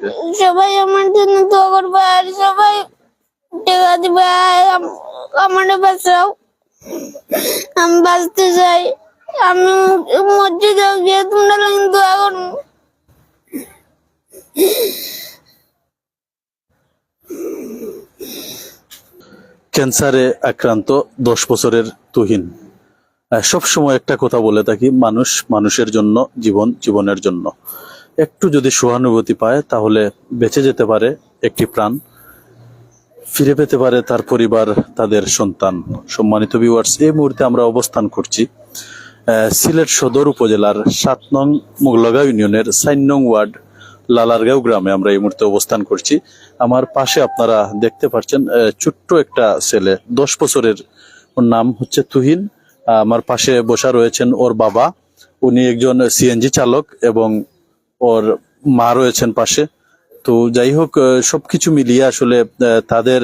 ভিতরে? সবাই আমার জন্য দোয়া করবে আর সবাই টাকা দিবে। আমার বাঁচাও, আমি বাঁচতে চাই। আমি মসজিদে গিয়ে তোমরা দোয়া করবো। ক্যান্সারে আক্রান্ত 10 বছরের তুহিন সব সময় একটা কথা বলে থাকি, মানুষ মানুষের জন্য, জীবন জীবনের জন্য। একটু যদি সহানুভূতি পায় তাহলে বেঁচে যেতে পারে একটি প্রাণ, ফিরে পেতে পারে তার পরিবার, তাদের সন্তান। সম্মানিত ভিউয়ার্স, এই মুহূর্তে আমরা অবস্থান করছি সিলেট সদর উপজেলার 7 নং মোগলগাঁও ইউনিয়নের 4 নং ওয়ার্ড লালারগাঁও গ্রামে আমরা এই মুহূর্তে অবস্থান করছি। আমার পাশে আপনারা দেখতে পাচ্ছেন ছোট্ট একটা ছেলে, 10 বছরের, ওর নাম হচ্ছে তুহিন। আমার পাশে বসা রয়েছেন ওর বাবা, উনি একজন সিএনজি চালক, এবং ওর মা রয়েছেন পাশে। তো যাই হোক, সবকিছু মিলিয়ে আসলে তাদের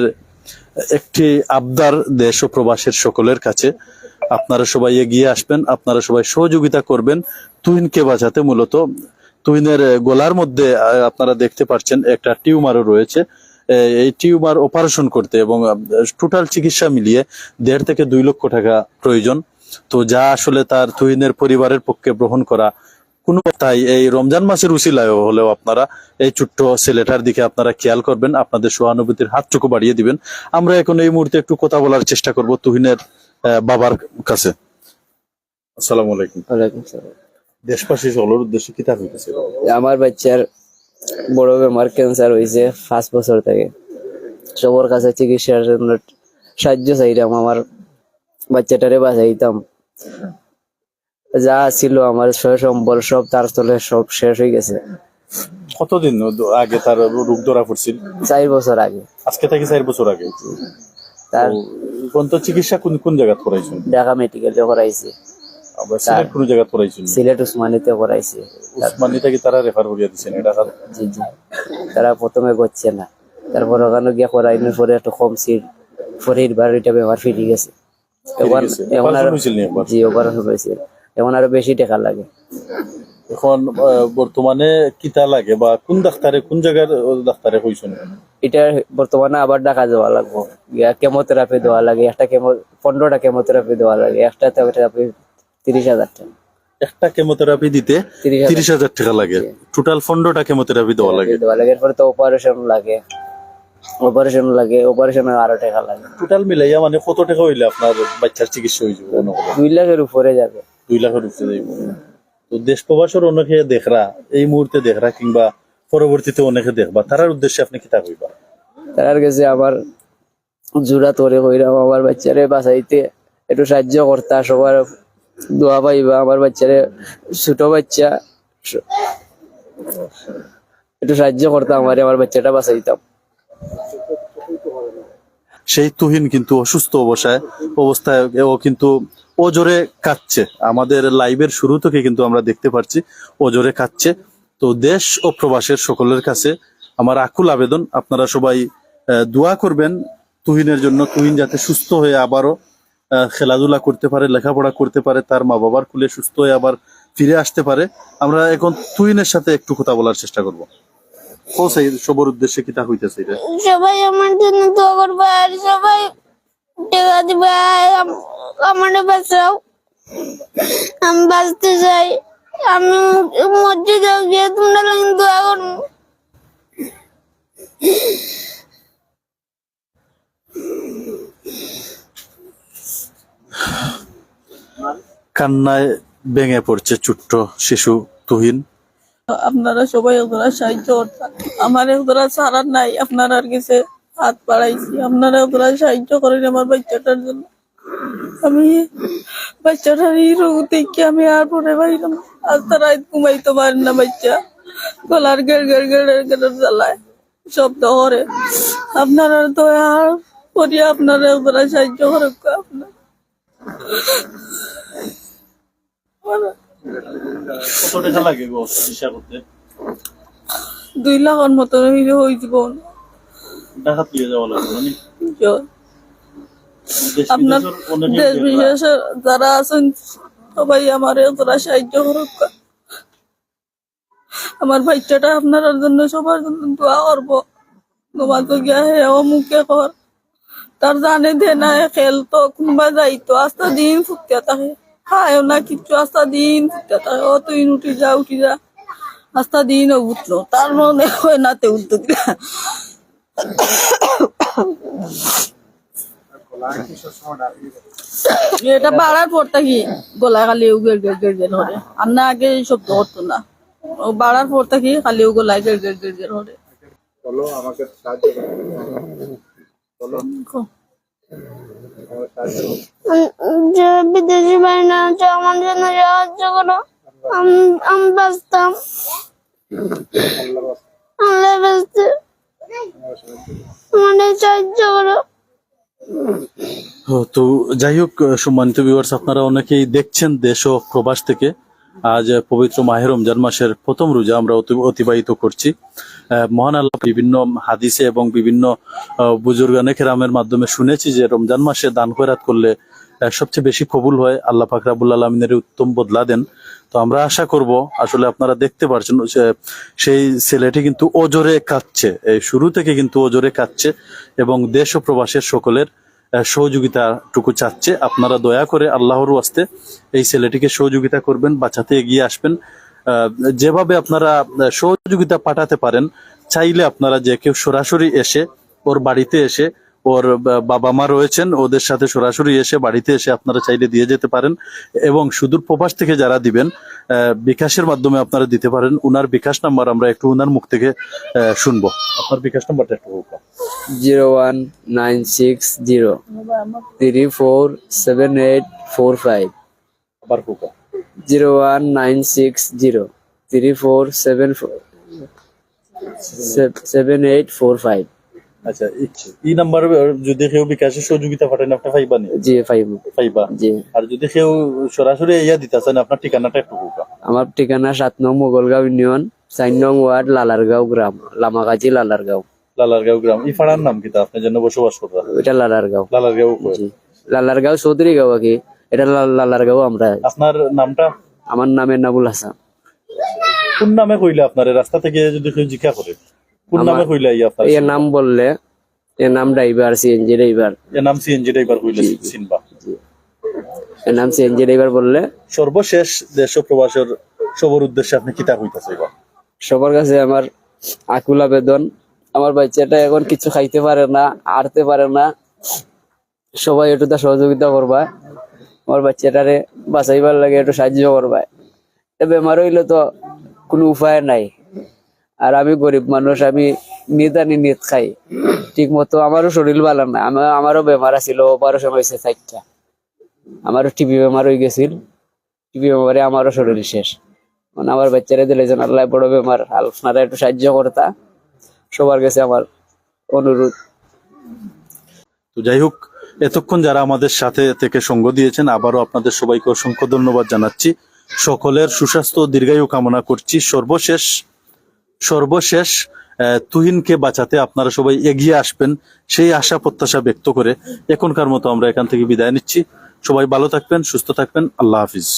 একটি আবদার দেশ ও প্রবাসের সকলের কাছে, আপনারা সবাই এগিয়ে আসবেন, আপনারা সবাই সহযোগিতা করবেন তুহিনকে বাঁচাতে। মূলত তুহিনের গলার মধ্যে আপনারা দেখতে পাচ্ছেন একটা টিউমারও রয়েছে। এই টিউমার অপারেশন করতে এবং টোটাল চিকিৎসা মিলিয়ে 1.5 থেকে 2 লক্ষ টাকা প্রয়োজন। তো যা আসলে তার তুহিনের পরিবারের পক্ষে গ্রহণ করা কোনো, তাই এই রমজান মাসের উসিলায় হলেও আপনারা এই ছোট্ট ছেলেটার দিকে আপনারা খেয়াল করবেন, আপনাদের সহানুভূতির হাতটুকু বাড়িয়ে দিবেন। আমরা এখন এই মুহূর্তে একটু কথা বলার চেষ্টা করব তুহিনের বাবার কাছে। আসসালামু আলাইকুম। ওয়ালাইকুম সালাম। দেশবাসী সকলের উদ্দেশ্যে কি তা হইতেছে? আমার বাচ্চার বড় বেমার, ক্যান্সার হয়েছে 5 বছর থেকে। সবার কাছে চিকিৎসার জন্য সাহায্য চাইতাম, আমার বাচ্চাটারে বাঁচাইতাম। যা ছিল আমার সম্বল সব তার তলে সব শেষ হয়ে গেছে। কতদিন আগে তার রোগ ধরা পড়ছিল? 4 বছর আগে। আজকে থেকে 4 বছর আগে। তার কোন তো চিকিৎসা কোন কোন জায়গা করাইছেন? ঢাকা মেডিকেলে করাইছি, আবার সিলেট কোন জায়গা করাইছেন? সিলেট উসমানীতে করাইছি। উসমানী থেকে তারা রেফার করিয়া দিচ্ছেন এটা? জি জি। তারা প্রথমে করছে না, তারপর ওখানে গিয়ে করাইনোর পরে একটু কম সিট ফরির বাড়িটা ব্যবহার ফিরে গেছে। এখন আর জি অপারেশন হয়েছে, এখন আরো বেশি টাকা লাগে। এখন বর্তমানে কিতা লাগে বা কোন ডাক্তারে, কোন জায়গার ডাক্তারে কইছেন? এটা বর্তমানে আবার ঢাকা যাওয়া লাগবে, কেমোথেরাপি দেওয়া লাগে। 15টা কেমোথেরাপি দেওয়া লাগে। একটা থেরাপি 30,000 টাকা। একটা কেমোথেরাপি দিতে 30,000 টাকা লাগে। টোটাল 15টা কেমোথেরাপি দেওয়া লাগে। এরপরে তো অপারেশন লাগে, অপারেশনে আরো টাকা লাগে। টোটাল মিলাইয়া মানে কত টাকা হইলে আপনার বাচ্চার চিকিৎসা হয়ে যাবে? 2 লাখের উপরে যাবে। 2 লাখের উপরে যাইব। তো দেশ প্রবাসের অনেকে দেখরা, এই মুহূর্তে দেখরা কিংবা পরবর্তীতে অনেকে দেখবা, তারার উদ্দেশ্যে আপনি কিতা কইবা? তার কাছে আমার জোড়া তরে কইরাম, আমার বাচ্চারে বাঁচাইতে একটু সাহায্য করতা, সবার দোয়া পাইবা। আমার বাচ্চারে, ছোট বাচ্চা, একটু সাহায্য করতাম, আমার বাচ্চাটা বাঁচাইতাম। সেই তুহিন কিন্তু অসুস্থ অবস্থায় ও কিন্তু ওজোরে কাঁদছে। আমাদের লাইভের শুরু থেকে কিন্তু আমরা দেখতে পাচ্ছি ওজোরে কাঁদছে। তো দেশ ও প্রবাসের সকলের কাছে আমার আকুল আবেদন, আপনারা সবাই দোয়া করবেন তুহিনের জন্য। তুহিন যাতে সুস্থ হয়ে আবারও খেলাধুলা করতে পারে, লেখাপড়া করতে পারে, তার মা বাবার কুলে সুস্থ হয়ে আবার ফিরে আসতে পারে। আমরা এখন তুহিনের সাথে একটু কথা বলার চেষ্টা করবো। সবার উদ্দেশ্যে কিতা হইতেছে এটা? সবাই আমার জন্য দোয়া করবে আর সবাই টাকা দিবে। আমার বাঁচাও, আমি বাঁচতে চাই। আমি মসজিদে গিয়ে তোমরা দোয়া করবো। কান্নায় ভেঙে পড়ছে ছোট্ট শিশু তুহিন। আপনারা সবাই ওরা সাহায্য করতেন, আমার ওরা ছাড়ার নাই। আপনারা আর কিছু হাত বাড়াইছি, আপনারা ওরা সাহায্য করেন আমার বাচ্চাটার জন্য। আমি বাচ্চাটার এই রোগ দেখে আমি আর পরে পাইলাম। আজ তারা ঘুমাইতে পারেন না, বাচ্চা গলার গেড় গেড় গেড় গেড় জ্বালায়, শব্দ করে। আপনারা তো আর করি, আপনারা ওরা সাহায্য করেন। আপনার কত টাকা লাগে গো চিকিৎসা করতে? 2 লাখের মতো হয়ে যাব। ঢাকা দিয়ে যাওয়া লাগবে। আপনার দেশ বিদেশে যারা আছেন সবাই আমার তোরা সাহায্য করুক। আমার বাচ্চাটা আপনার জন্য সবার জন্য দোয়া করবো। তোমার তো গিয়া হে ও মুখে কর তার জানে দে না খেলতো কোনবা যাইতো আস্তা দিন ফুটিয়া থাকে খায়ও না কিছু আস্তা দিন ফুটিয়া থাকে ও তুই উঠি যা আস্তা দিন ও উঠলো তার মনে হয় না তে উঠতো কিনা। এটা বাড়ার পর থাকি গলা খালি গের গের গের গের হরে আর না আগে এই শব্দ করতো না ও বাড়ার পর থাকি খালি গলায় গের গের গের গের হরে। যে বিদেশি বাহিনী আছে আমার জন্য সাহায্য করো। আমি বাঁচতাম, আল্লাহ বাঁচতে মানে সাহায্য করো। তো যাই হোক, সম্মানিত ভিউয়ার্স, আপনারা অনেকেই দেখছেন দেশ ও প্রবাস থেকে। আজ পবিত্র মাহে রমজান মাসের প্রথম রোজা আমরা অতিবাহিত করছি। মহান আল্লাহ বিভিন্ন হাদিসে এবং বিভিন্ন বুজুর্গানে কেরামের মাধ্যমে শুনেছি যে রমজান মাসে দান খয়রাত করলে সবচেয়ে বেশি কবুল হয়, আল্লাহ পাক রাব্বুল আলামিনের উত্তম বদলা দেন। তো আমরা আশা করব, আসলে আপনারা দেখতে পাচ্ছেন সেই ছেলেটি কিন্তু ওজোরে কাঁদছে, শুরু থেকে কিন্তু ওজোরে কাঁদছে এবং দেশ ও প্রবাসের সকলের সহযোগিতাটুকু চাচ্ছে। আপনারা দয়া করে আল্লাহর ওয়াস্তে এই ছেলেটিকে সহযোগিতা করবেন, বাঁচাতে এগিয়ে আসবেন। যেভাবে আপনারা সহযোগিতা পাঠাতে পারেন, চাইলে আপনারা যে কেউ সরাসরি এসে ওর বাড়িতে এসে, ওর বাবা মা রয়েছেন ওদের সাথে সরাসরি এসে বাড়িতে এসে আপনারা চাইলে দিয়ে যেতে পারেন। এবং সুদূর প্রবাস থেকে যারা দিবেন, বিকাশের মাধ্যমে আপনারা দিতে পারেন। উনার বিকাশ নাম্বার আমরা একটু উনার মুখ থেকে শুনবো। আপনার বিকাশ নাম্বারটা একটু বলুন। 01960347845 আবার হোক। 01960347845। আচ্ছা, এই নাম্বার যদি কেউ বিকাশের সহযোগিতা পাঠান আপনি পাইবানি? জি পাইবা। জি। আর যদি কেউ সরাসরি ইয়া দিতেছেন, আপনার ঠিকানাটা একটু হোক। আমার ঠিকানা 7 নং মোগলগাঁও ইউনিয়ন, 4 নং ওয়ার্ড, লালারগাঁও গ্রাম, লামাগাজী লালারগাঁও। লালারগাঁও গ্রাম। এই পাড়ার নাম কিতা আপনি যেন বসবাস করেন? এটা লালারগাঁও। লালারগাঁও। জি, লালারগাঁও চৌধুরী গাঁও কি এটা লালারগাঁও। আমরা আপনার নামটা? আমার নাম এনাবুল হাসান। কোন নামে কইলে আপনার রাস্তা থেকে যদি কেউ জিজ্ঞাসা করে কোন নামে কইলে আপনার? এর নাম বললে, এর নাম ড্রাইভার, সিএনজি ড্রাইভার। এর নাম সিএনজি ড্রাইভার কইলে চিনবা। এর নাম সিএনজি ড্রাইভার বললে। সর্বশেষ দেশ ও প্রবাসের সবার উদ্দেশ্যে আপনি কিতা কইতাছেন? সবার কাছে আমার আকুল আবেদন, আমার বাচ্চাটা এখন কিছু খাইতে পারে না, আড়তে পারে না, সবাই একটু তার সহযোগিতা করবা। আমার বাচ্চাটারে বাঁচাইবার লাগে একটু সাহায্য করবা। বেমার হইলে তো কোনো উপায় নাই, আর আমি গরিব মানুষ, আমি নিদানি নিত খাই ঠিক মতো। আমারও শরীর ভালো না, আমারও বেমার আছিল, অপারেশন হয়েছে 4টা। আমারও টিবি বেমার হয়ে গেছিল, টিবি বেমারে আমারও শরীর শেষ। মানে আমার বাচ্চারা দিলে যেন আল্লাহ বড় বেমার, আপনারা একটু সাহায্য করতা, সবার কাছে আমার অনুরোধ। তো যাই হোক, এতক্ষণ যারা আমাদের সাথে থেকে সঙ্গ দিয়েছেন, আবারও আপনাদের সবাইকে অসংখ্য ধন্যবাদ জানাচ্ছি। সকলের সুস্বাস্থ্য ও দীর্ঘায়ু কামনা করছি। সর্বশেষ তুহিনকে বাঁচাতে আপনারা সবাই এগিয়ে আসবেন, সেই আশা প্রত্যাশা ব্যক্ত করে এখনকার মতো আমরা এখান থেকে বিদায় নিচ্ছি। সবাই ভালো থাকবেন, সুস্থ থাকবেন। আল্লাহ হাফিজ।